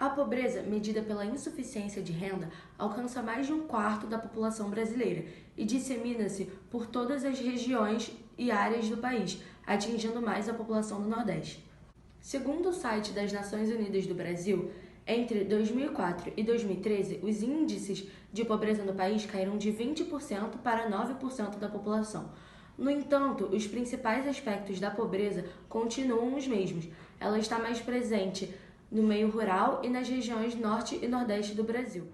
A pobreza, medida pela insuficiência de renda, alcança mais de um quarto da população brasileira e dissemina-se por todas as regiões e áreas do país, atingindo mais a população do Nordeste. Segundo o site das Nações Unidas do Brasil, entre 2004 e 2013, os índices de pobreza no país caíram de 20% para 9% da população. No entanto, os principais aspectos da pobreza continuam os mesmos. Ela está mais presente no meio rural e nas regiões norte e nordeste do Brasil.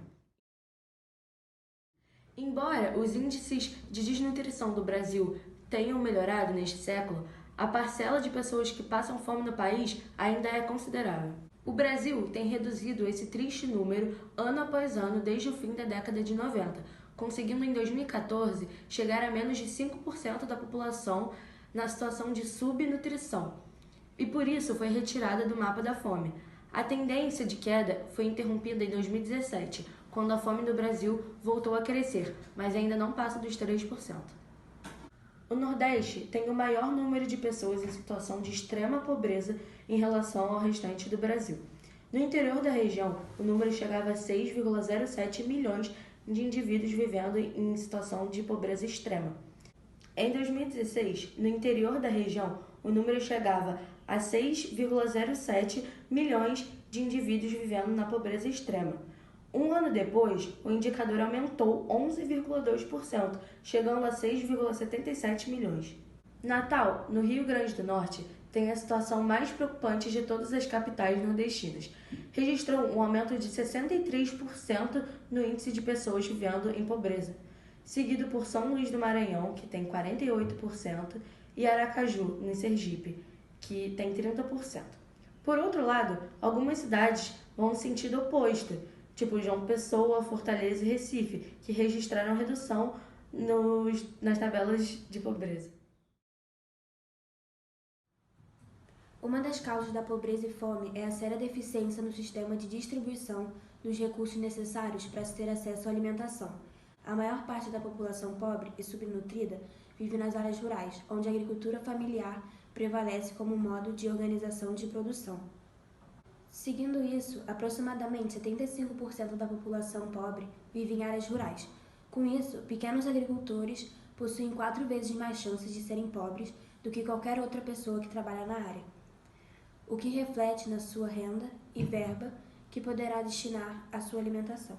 Embora os índices de desnutrição do Brasil tenham melhorado neste século, a parcela de pessoas que passam fome no país ainda é considerável. O Brasil tem reduzido esse triste número ano após ano desde o fim da década de 90, conseguindo em 2014 chegar a menos de 5% da população na situação de subnutrição, e por isso foi retirada do mapa da fome. A tendência de queda foi interrompida em 2017, quando a fome no Brasil voltou a crescer, mas ainda não passa dos 3%. O Nordeste tem o maior número de pessoas em situação de extrema pobreza em relação ao restante do Brasil. No interior da região, o número chegava a 6,07 milhões de indivíduos vivendo em situação de pobreza extrema. Em 2016, no interior da região, o número chegava a 6,07 milhões de indivíduos vivendo na pobreza extrema. Um ano depois, o indicador aumentou 11,2%, chegando a 6,77 milhões. Natal, no Rio Grande do Norte, tem a situação mais preocupante de todas as capitais nordestinas. Registrou um aumento de 63% no índice de pessoas vivendo em pobreza, seguido por São Luís do Maranhão, que tem 48%, e Aracaju, no Sergipe, que tem 30%. Por outro lado, algumas cidades vão no sentido oposto, tipo João Pessoa, Fortaleza e Recife, que registraram redução nas tabelas de pobreza. Uma das causas da pobreza e fome é a séria deficiência no sistema de distribuição dos recursos necessários para se ter acesso à alimentação. A maior parte da população pobre e subnutrida vive nas áreas rurais, onde a agricultura familiar prevalece como modo de organização de produção. Seguindo isso, aproximadamente 75% da população pobre vive em áreas rurais. Com isso, pequenos agricultores possuem 4 vezes mais chances de serem pobres do que qualquer outra pessoa que trabalha na área, o que reflete na sua renda e verba que poderá destinar à sua alimentação.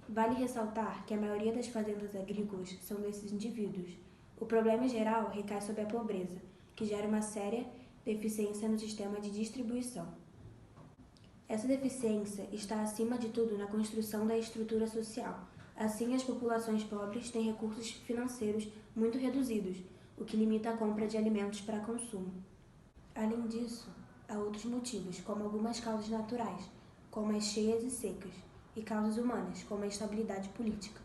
Vale ressaltar que a maioria das fazendas agrícolas são desses indivíduos. O problema geral recai sobre a pobreza, que gera uma séria deficiência no sistema de distribuição. Essa deficiência está acima de tudo na construção da estrutura social. Assim, as populações pobres têm recursos financeiros muito reduzidos, o que limita a compra de alimentos para consumo. Além disso, há outros motivos, como algumas causas naturais, como as cheias e secas, e causas humanas, como a instabilidade política.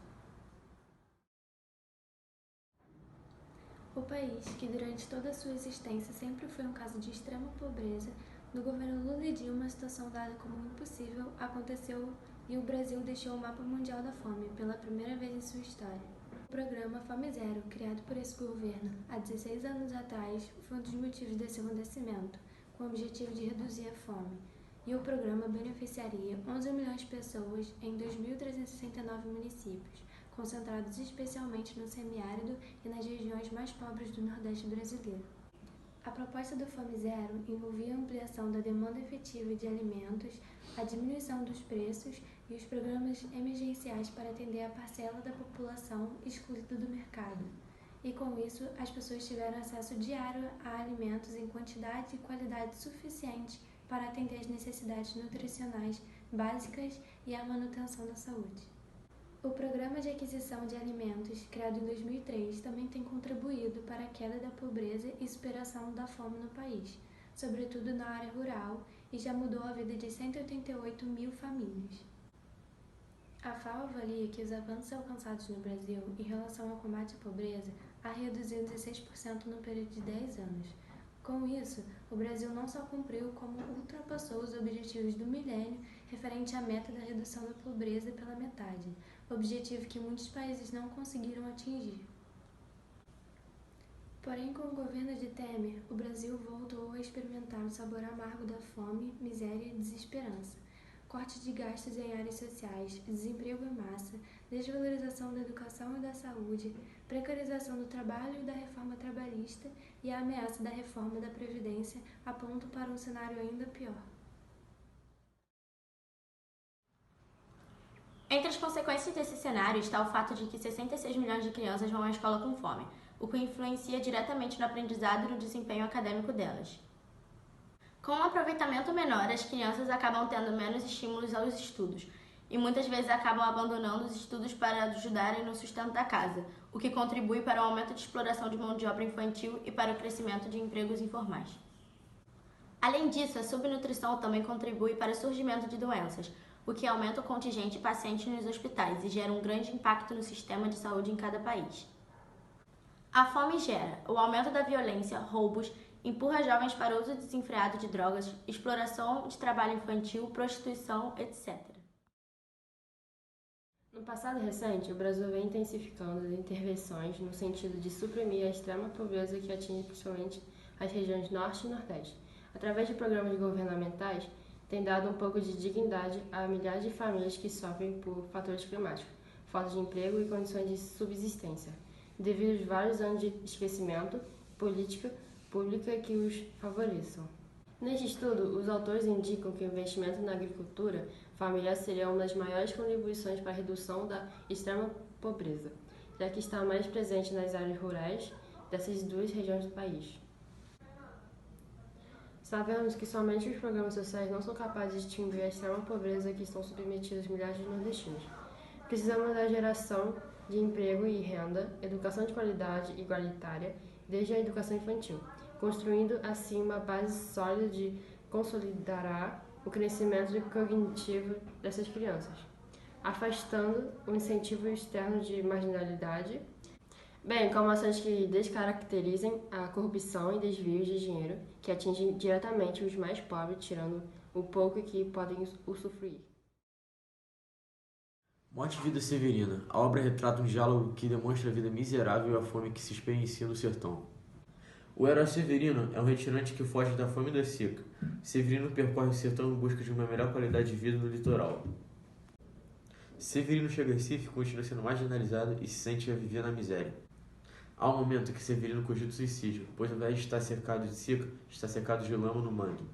O país, que durante toda a sua existência sempre foi um caso de extrema pobreza, no governo Lula e Dilma, a situação dada como impossível aconteceu e o Brasil deixou o mapa mundial da fome pela primeira vez em sua história. O programa Fome Zero, criado por esse governo há 16 anos atrás, foi um dos motivos desse acontecimento, com o objetivo de reduzir a fome. E o programa beneficiaria 11 milhões de pessoas em 2.369 municípios, concentrados especialmente no semiárido e nas regiões mais pobres do Nordeste brasileiro. A proposta do Fome Zero envolvia a ampliação da demanda efetiva de alimentos, a diminuição dos preços e os programas emergenciais para atender a parcela da população excluída do mercado. E com isso, as pessoas tiveram acesso diário a alimentos em quantidade e qualidade suficiente para atender as necessidades nutricionais básicas e a manutenção da saúde. O Programa de Aquisição de Alimentos, criado em 2003, também tem contribuído para a queda da pobreza e superação da fome no país, sobretudo na área rural, e já mudou a vida de 188 mil famílias. A FAO avalia que os avanços alcançados no Brasil em relação ao combate à pobreza há reduzido 16% no período de 10 anos. Com isso, o Brasil não só cumpriu, como ultrapassou os objetivos do milênio referente à meta da redução da pobreza pela metade, objetivo que muitos países não conseguiram atingir. Porém, com o governo de Temer, o Brasil voltou a experimentar o sabor amargo da fome, miséria e desesperança. Corte de gastos em áreas sociais, desemprego em massa, desvalorização da educação e da saúde, precarização do trabalho e da reforma trabalhista e a ameaça da reforma da Previdência apontam para um cenário ainda pior. Entre as consequências desse cenário está o fato de que 66 milhões de crianças vão à escola com fome, o que influencia diretamente no aprendizado e no desempenho acadêmico delas. Com um aproveitamento menor, as crianças acabam tendo menos estímulos aos estudos e muitas vezes acabam abandonando os estudos para ajudarem no sustento da casa, o que contribui para o aumento de exploração de mão de obra infantil e para o crescimento de empregos informais. Além disso, a subnutrição também contribui para o surgimento de doenças, o que aumenta o contingente de pacientes nos hospitais e gera um grande impacto no sistema de saúde em cada país. A fome gera o aumento da violência, roubos, empurra jovens para o uso desenfreado de drogas, exploração de trabalho infantil, prostituição, etc. No passado recente, o Brasil vem intensificando as intervenções no sentido de suprimir a extrema pobreza que atinge principalmente as regiões Norte e Nordeste. Através de programas governamentais, tem dado um pouco de dignidade a milhares de famílias que sofrem por fatores climáticos, falta de emprego e condições de subsistência, devido aos vários anos de esquecimento política pública que os favoreçam. Neste estudo, os autores indicam que o investimento na agricultura familiar seria uma das maiores contribuições para a redução da extrema pobreza, já que está mais presente nas áreas rurais dessas duas regiões do país. Sabemos que somente os programas sociais não são capazes de extinguir a extrema pobreza que estão submetidos milhares de nordestinos. Precisamos da geração de emprego e renda, educação de qualidade igualitária, desde a educação infantil, construindo assim uma base sólida de consolidará o crescimento cognitivo dessas crianças, afastando o incentivo externo de marginalidade, bem como ações que descaracterizem a corrupção e desvios de dinheiro que atingem diretamente os mais pobres, tirando o pouco que podem usufruir. Morte e Vida Severina. A obra retrata um diálogo que demonstra a vida miserável e a fome que se experiencia no sertão. O herói Severino é um retirante que foge da fome e da seca. Severino percorre o sertão em busca de uma melhor qualidade de vida no litoral. Severino chega a Recife e continua sendo marginalizado e se sente a viver na miséria. Há um momento que Severino cogita o suicídio, pois ao invés de estar cercado de seca, está cercado de lama no mangue.